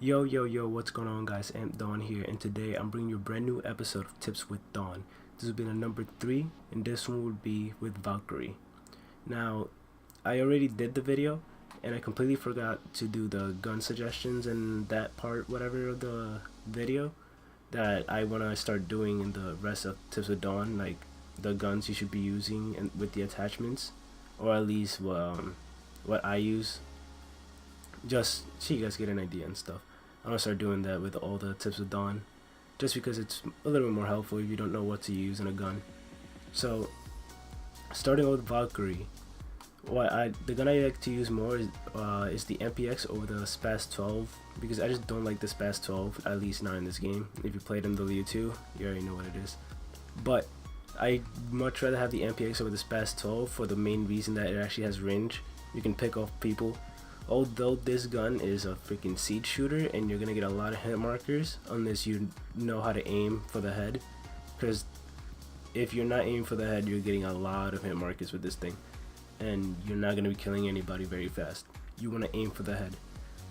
Yo, what's going on, guys? Amp Dawn here, and today I'm bringing you a brand new episode of Tips with Dawn. This will be the number 3, and this one would be with Valkyrie. Now, I already did the video, and I completely forgot to do the gun suggestions and that part, whatever, of the video that I want to start doing in the rest of Tips with Dawn, like the guns you should be using and with the attachments, or at least what I use, just so you guys get an idea and stuff. I'm gonna start doing that with all the Tips with Dawn, just because it's a little bit more helpful if you don't know what to use in a gun. So, starting with Valkyrie, the gun I like to use more is the MPX over the SPAS 12, because I just don't like the SPAS 12, at least not in this game. If you played in the Liu 2, you already know what it is. But I much rather have the MPX over the SPAS 12 for the main reason that it actually has range. You can pick off people. Although this gun is a freaking siege shooter and you're gonna get a lot of hit markers unless you know how to aim for the head, because if you're not aiming for the head, you're getting a lot of hit markers with this thing and you're not gonna be killing anybody very fast. You want to aim for the head,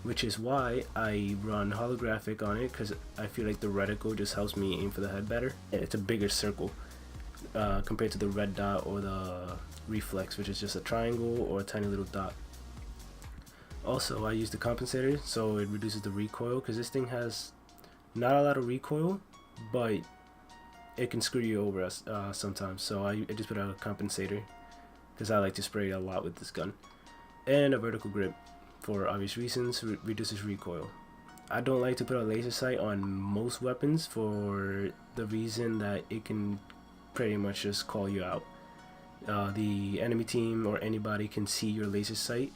which is why I run holographic on it, because I feel like the reticle just helps me aim for the head better. It's a bigger circle compared to the red dot or the reflex, which is just a triangle or a tiny little dot. Also, I use the compensator, so it reduces the recoil, because this thing has not a lot of recoil, but it can screw you over sometimes. So I just put a compensator, because I like to spray a lot with this gun. And a vertical grip, for obvious reasons, reduces recoil. I don't like to put a laser sight on most weapons for the reason that it can pretty much just call you out. The enemy team or anybody can see your laser sight,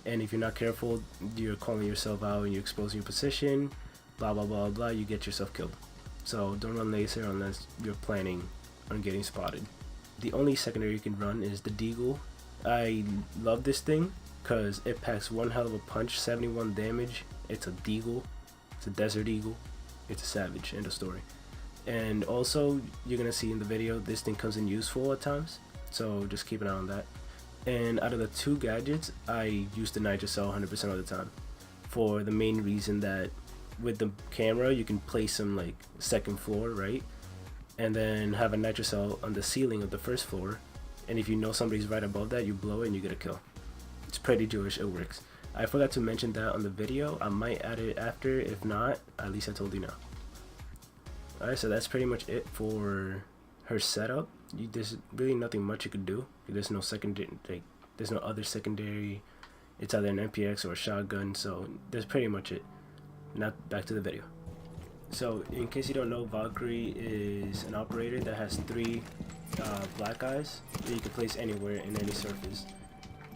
and if you're not careful, you're calling yourself out and you're exposing your position, blah blah blah blah, you get yourself killed. So don't run laser unless you're planning on getting spotted. The only secondary you can run is the Deagle. I love this thing because it packs one hell of a punch, 71 damage. It's a Deagle, it's a Desert Eagle, it's a savage, end of story. And also, you're gonna see in the video, this thing comes in useful at times, so just keep an eye on that. And out of the two gadgets, I use the nitrocell 100% of the time, for the main reason that with the camera you can place them like second floor, right, and then have a nitrocell on the ceiling of the first floor, and if you know somebody's right above that, you blow it and you get a kill. It's pretty Jewish, it works. I forgot to mention that on the video. I might add it after, if not, at least I told you now. Alright, so that's pretty much it for her setup. There's really nothing much you could do. There's no secondary, like there's no other secondary. It's either an MPX or a shotgun, so that's pretty much it. Now back to the video. So in case you don't know, Valkyrie is an operator that has 3 black eyes that you can place anywhere in any surface,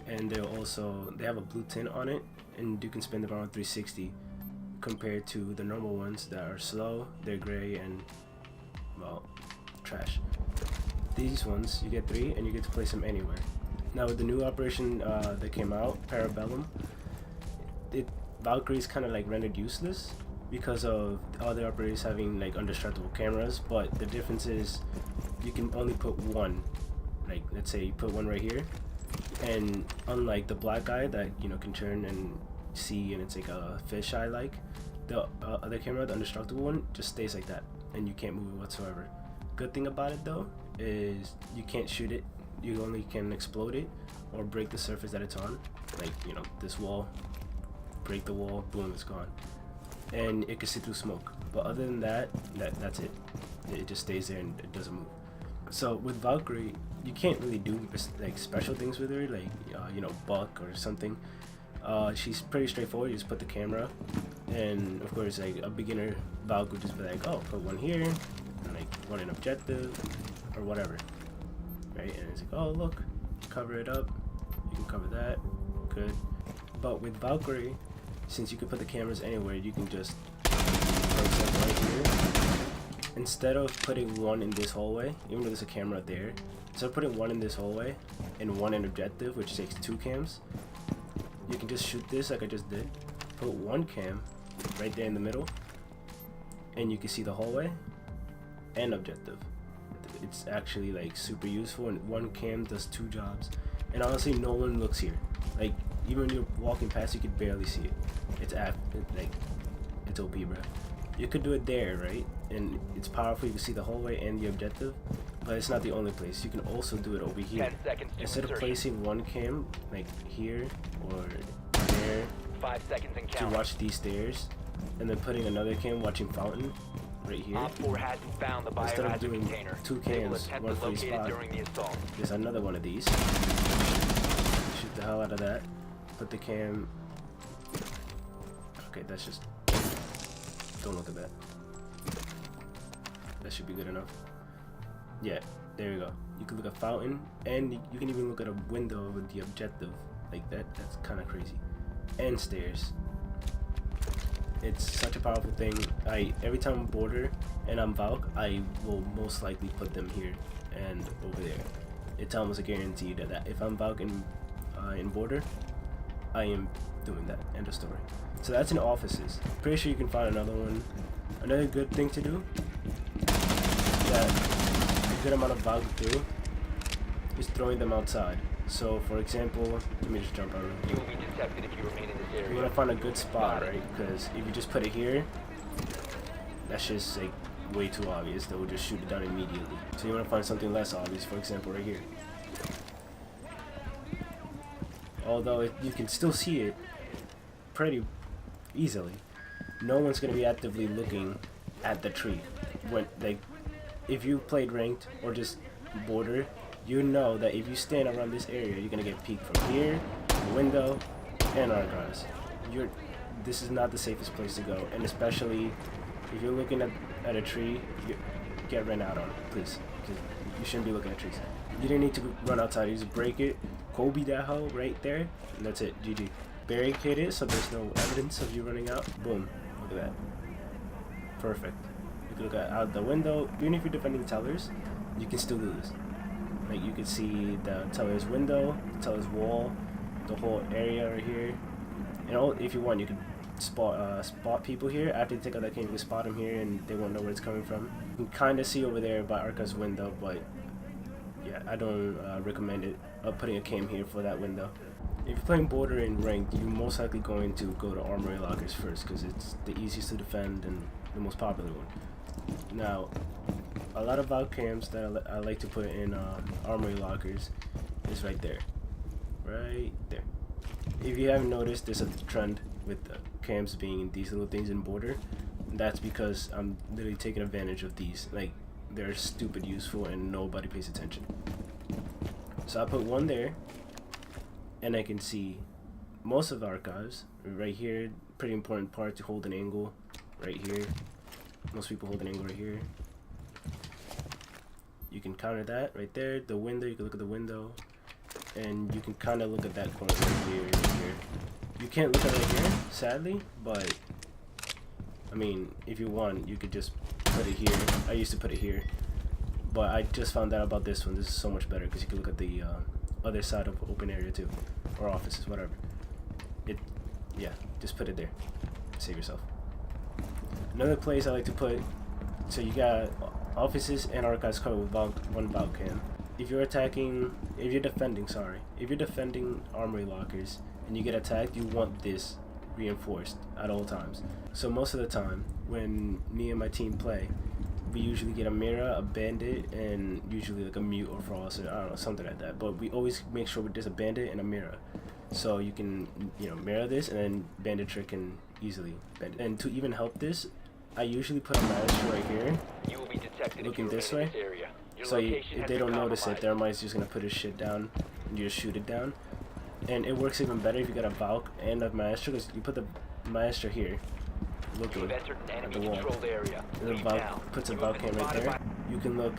and they have a blue tint on it, and you can spin them around 360 compared to the normal ones that are slow. They're gray and, well, trash. These ones, you get 3 and you get to place them anywhere. Now with the new operation that came out, Parabellum, Valkyrie's kind of like rendered useless because of other operators having like indestructible cameras, but the difference is you can only put one. Like, let's say you put one right here, and unlike the black eye that, you know, can turn and see and it's like a fish eye, like the other camera, the indestructible one, just stays like that and you can't move it whatsoever. Good thing about it though is you can't shoot it, you only can explode it or break the surface that it's on, like, you know, this wall, break the wall, boom, it's gone, and it can see through smoke. But other than that, that's it. It just stays there and it doesn't move. So with Valkyrie, you can't really do like special things with her, like you know, buck or something. She's pretty straightforward. You just put the camera, and of course, like a beginner Valk would just be like, oh, put one here, and like run an objective or whatever, right? And it's like, oh look, cover it up, you can cover that, good. But with Valkyrie, since you can put the cameras anywhere, you can just, for example, right here, instead of putting one in this hallway, even though there's a camera there, instead of putting one in this hallway and one in objective, which takes 2 cams, you can just shoot this like I just did, put 1 cam right there in the middle, and you can see the hallway and objective. It's actually like super useful, and 1 cam does 2 jobs. And honestly, no one looks here. Like, even when you're walking past, you can barely see it. It's like it's OP, bro. You could do it there, right? And it's powerful. You can see the hallway and the objective, but it's not the only place. You can also do it over here. 10 seconds to Instead of insertion. placing one cam like here or there 5 seconds and to count. watch these stairs, and then putting another cam watching fountain right here. Op 4 hasn't found the Instead of biohazard doing container. 2 They will cams, attempt one to for each locate it spot, during the assault. there's another one of these. Shoot the hell out of that. Put the cam. Okay, that's just. Don't look at that. That should be good enough. Yeah, there you go. You can look at fountain, and you can even look at a window with the objective like that. That's kind of crazy. And stairs. It's such a powerful thing. Every time I'm border and I'm Valk, I will most likely put them here and over there. It's almost a guarantee that if I'm Valk in border, I am doing that. End of story. So that's in offices. Pretty sure you can find another one. Another good thing to do that a good amount of Valk do is throwing them outside. So for example, let me just jump out. You will be detected if you remain in this area. You want to find a good spot, right? Because if you just put it here, that's just like way too obvious. They will just shoot it down immediately. So you want to find something less obvious. For example, right here. Although you can still see it pretty easily, no one's gonna be actively looking at the tree. When if you played ranked or just border, you know that if you stand around this area, you're gonna get peeked from here, the window, and archives. This is not the safest place to go, and especially if you're looking at a tree, get ran out on, please. Because you shouldn't be looking at trees. You didn't need to run outside. You just break it, Kobe that hoe right there, and that's it. GG. Barricade it so there's no evidence of you running out. Boom. Look at that. Perfect. You can look out the window. Even if you're defending tellers, you can still do this. Like you can see the teller's window, the teller's wall, the whole area right here. And if you want, you can spot people here. After you take out that cam, you can spot them here, and they won't know where it's coming from. You can kind of see over there by Arca's window, but yeah, I don't recommend it. Putting a cam here for that window. If you're playing border in ranked, you're most likely going to go to armory lockers first because it's the easiest to defend and the most popular one. Now, a lot of Valk cams that I like to put in armory lockers is right there. Right there. If you haven't noticed, there's a trend with cams being in these little things in border. That's because I'm literally taking advantage of these. Like, they're stupid useful and nobody pays attention. So I put one there, and I can see most of the archives right here. Pretty important part to hold an angle right here. Most people hold an angle right here. You can counter that right there. The window, you can look at the window, and you can kind of look at that corner right here, right here. You can't look at it right here, sadly, but I mean, if you want, you could just put it here. I used to put it here, but I just found out about this one. This is so much better because you can look at the other side of open area too, or offices, whatever. Yeah, just put it there. Save yourself. Another place I like to put, so you got offices and archives covered with one Valk cam. If you're defending armory lockers and you get attacked, you want this reinforced at all times. So most of the time, when me and my team play, we usually get a Mira, a Bandit, and usually like a Mute or Frost, or I don't know, something like that. But we always make sure there's a Bandit and a Mira. So you can, mirror this, and then Bandit trick can easily bend it. And to even help this, I usually put a Maestro right here, You will be detected looking if you this remain way. in this area. Your So location if has they been don't notice it, compromised. Thermite's just gonna put his shit down, and you just shoot it down. And it works even better if you got a Valk and a Maestro, because you put the Maestro here, You looking have entered an at the wall. enemy-controlled area. And the Leave Valk now. puts a You have Valk been cam right spotted there. You can look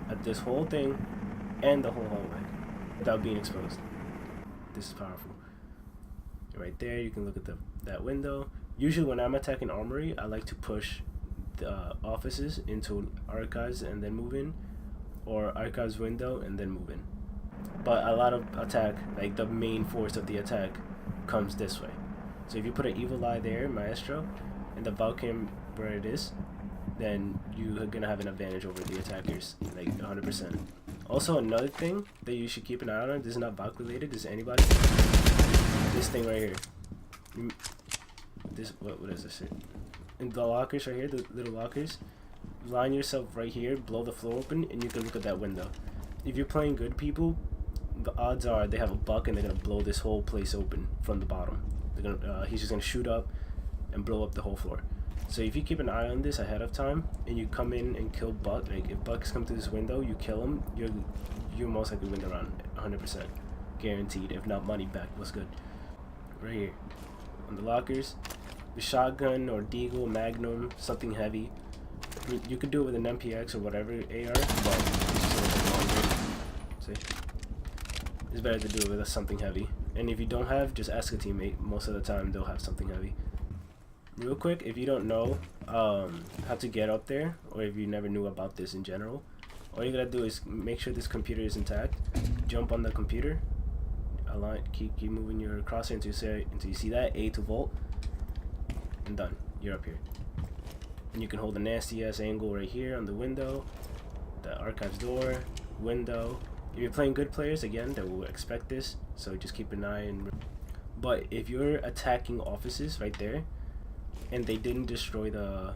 at this whole thing and the whole hallway without being exposed. This is powerful. Right there, you can look at that window. Usually when I'm attacking armory, I like to push the offices into archives and then move in, or archives window and then move in. But a lot of attack, like the main force of the attack, comes this way. So if you put an evil eye there, Maestro, and the Valkyrie where it is, then you're gonna have an advantage over the attackers, like 100%. Also, another thing that you should keep an eye on, this is not Valk related, this is anybody. This thing right here. this, what is this shit? In the lockers right here, the little lockers, line yourself right here, blow the floor open, and you can look at that window. If you're playing good people, the odds are they have a buck and they're gonna blow this whole place open from the bottom. They're gonna he's just gonna shoot up and blow up the whole floor. So if you keep an eye on this ahead of time and you come in and kill Buck, like if Bucks come through this window, you kill him, you're most likely win the round, 100%, guaranteed. If not, money back. What's good? Right here on the lockers, the shotgun or deagle, magnum, something heavy. You could do it with an MPX or whatever AR, but it's just longer. See, it's better to do it with something heavy. And if you don't have, just ask a teammate. Most of the time, they'll have something heavy. Real quick, if you don't know how to get up there, or if you never knew about this in general, all you gotta do is make sure this computer is intact. Jump on the computer, align, keep moving your crosshair until you see that A to vault, and done. You're up here, and you can hold a nasty ass angle right here on the window, the archives door, window. If you're playing good players, again, they will expect this, so just keep an eye. But if you're attacking offices right there, and they didn't destroy the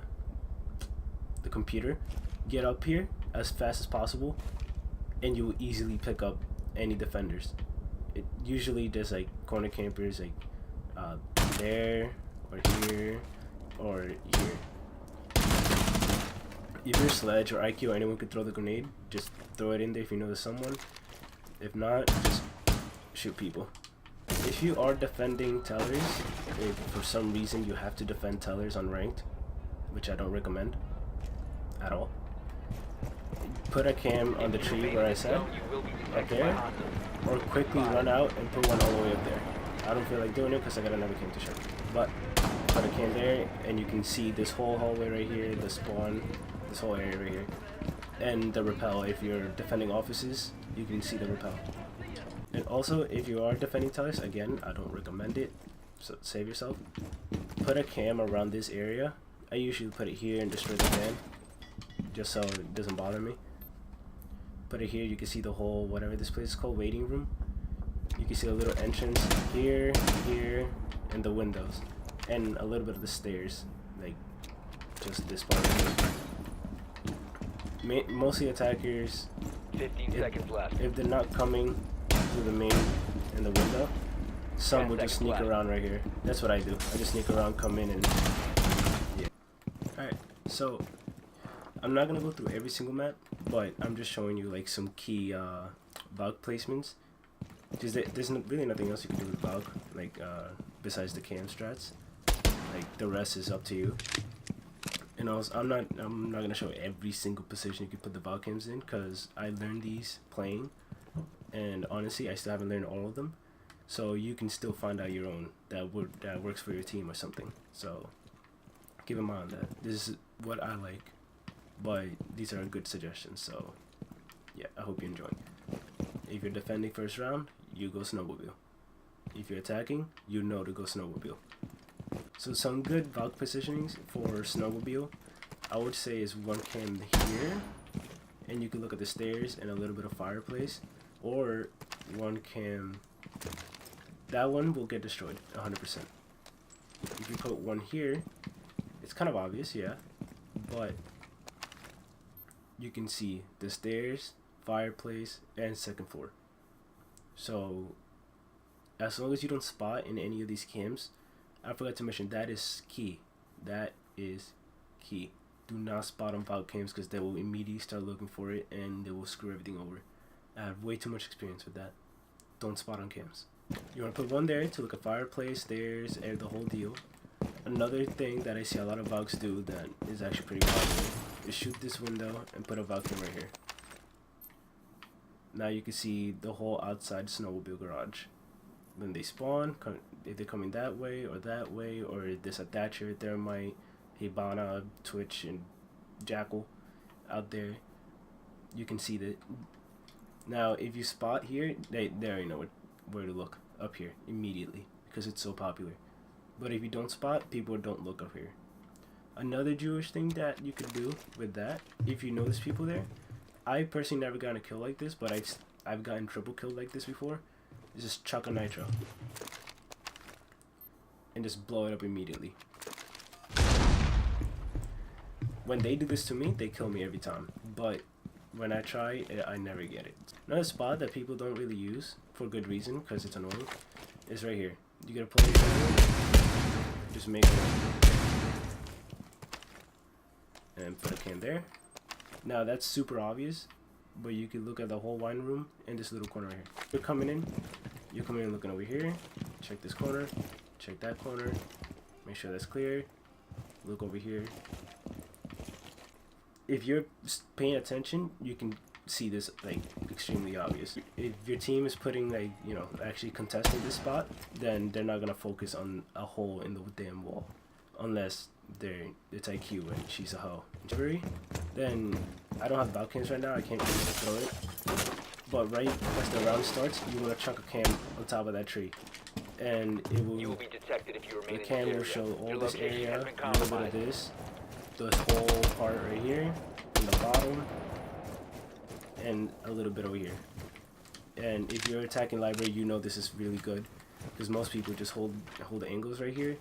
computer, get up here as fast as possible and you will easily pick up any defenders. It usually does like corner campers like there or here or here. If you're Sledge or IQ or anyone could throw the grenade, just throw it in there if you know there's someone. If not, just shoot people. If you are defending tellers, if for some reason you have to defend tellers on ranked, which I don't recommend at all, put a cam on the tree where I said, up there, or quickly run out and put one all the way up there. I don't feel like doing it because I got another cam to show. But put a cam there and you can see this whole hallway right here, the spawn, this whole area right here, and the rappel. If you're defending offices, you can see the rappel. And also, if you are defending tellers, again, I don't recommend it, so save yourself. Put a cam around this area. I usually put it here and destroy the fan, just so it doesn't bother me. Put it here, you can see the whole, whatever this place is called, waiting room. You can see a little entrance here, here, and the windows. And a little bit of the stairs, like just this part right here. Mostly attackers, 15 seconds left. if they're not coming through the main and the window, some will just sneak around right here. That's what I do. I just sneak around, come in, and yeah. Alright, so I'm not gonna go through every single map, but I'm just showing you like some key Valk placements. Because there's really nothing else you can do with Valk, like besides the cam strats. Like the rest is up to you. And also, I'm not gonna show every single position you can put the Valk cams in, because I learned these playing. And honestly, I still haven't learned all of them, so you can still find out your own that works for your team or something. So keep in mind that this is what I like, but these are good suggestions. So yeah, I hope you enjoy. If you're defending first round, you go snowmobile. If you're attacking, you know to go snowmobile. So some good Valk positionings for snowmobile, I would say, is one cam here, and you can look at the stairs and a little bit of fireplace. Or one cam, that one will get destroyed 100%. If you put one here, it's kind of obvious, yeah, but you can see the stairs, fireplace, and second floor. So as long as you don't spot in any of these cams, I forgot to mention, that is key. That is key. Do not spot on Valk cams, because they will immediately start looking for it and they will screw everything over. I have way too much experience with that. Don't spot on cams. You want to put one there to look at fireplace, stairs, and the whole deal. Another thing that I see a lot of Valks do that is actually pretty popular is shoot this window and put a Valk cam right here. Now you can see the whole outside snowmobile garage. When they spawn, if they're coming that way, or there's a Thatcher, Thermite, Hibana, Twitch, and Jackal out there, you can see that. Now, if you spot here, they already know where to look, up here, immediately, because it's so popular. But if you don't spot, people don't look up here. Another Jewish thing that you could do with that, if you notice people there, I personally never gotten a kill like this, but I've gotten triple killed like this before, is just chuck a nitro. and just blow it up immediately. When they do this to me, they kill me every time. But when I try, I never get it. Another spot that people don't really use, for good reason, because it's annoying, is right here. You get a play, just make it, and put a cam there. Now that's super obvious, but you can look at the whole wine room in this little corner right here. You're coming in looking over here, check this corner, check that corner, make sure that's clear, look over here. If you're paying attention, you can see this like extremely obvious. If your team is putting like, you know, actually contesting this spot, then they're not gonna focus on a hole in the damn wall, unless it's IQ and she's a hoe. Then I don't have Valkyries right now, I can't really throw it. But right as the round starts, you want to chuck a cam on top of that tree, and it will. You will be detected if you remain The cam in this will area. show all Your this location area, has a been little bit of compromised. this whole part right here, in the bottom, and a little bit over here. And if you're attacking library, you know this is really good, because most people just hold the angles right here,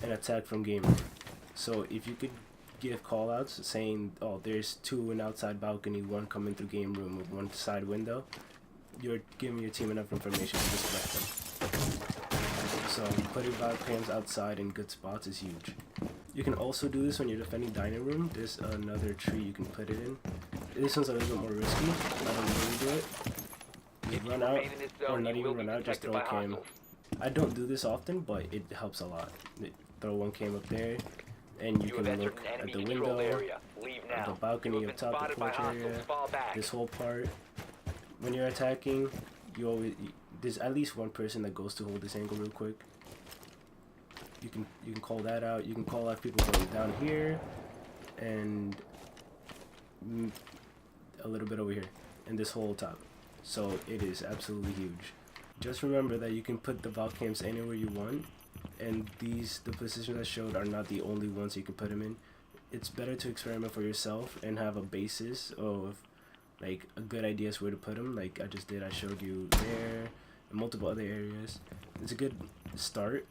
and attack from game room. So if you could give callouts saying, oh, there's two in outside balcony, one coming through game room with one side window, you're giving your team enough information to distract them. So putting cams outside in good spots is huge. You can also do this when you're defending dining room. There's another tree you can put it in. This one's a little bit more risky. I don't really do it. Just run out, or not even run out, just throw a cam. I don't do this often, but it helps a lot. Throw one cam up there, and you can look at the window, at the balcony up top, the porch area, this whole part. When you're attacking, there's at least one person that goes to hold this angle real quick. You can call that out. You can call out people going down here, and a little bit over here, and this whole top. So it is absolutely huge. Just remember that you can put the Valk cams anywhere you want, and the positions I showed are not the only ones you can put them in. It's better to experiment for yourself and have a basis of like a good ideas where to put them, like I just did. I showed you there and multiple other areas. It's a good start,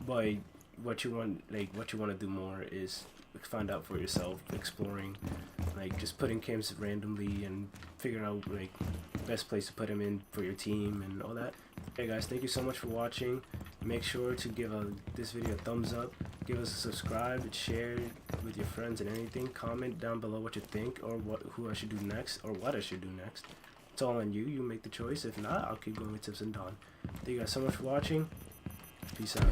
but what you want to do more is find out for yourself, exploring, like just putting cams randomly and figuring out like best place to put them in for your team and all that. Hey guys, thank you so much for watching. Make sure to give this video a thumbs up, give us a subscribe, and share with your friends and anything. Comment down below what you think, or who I should do next, or what I should do next. It's all on you. You make the choice. If not, I'll keep going with Tips and Don. Thank you guys so much for watching. Peace out.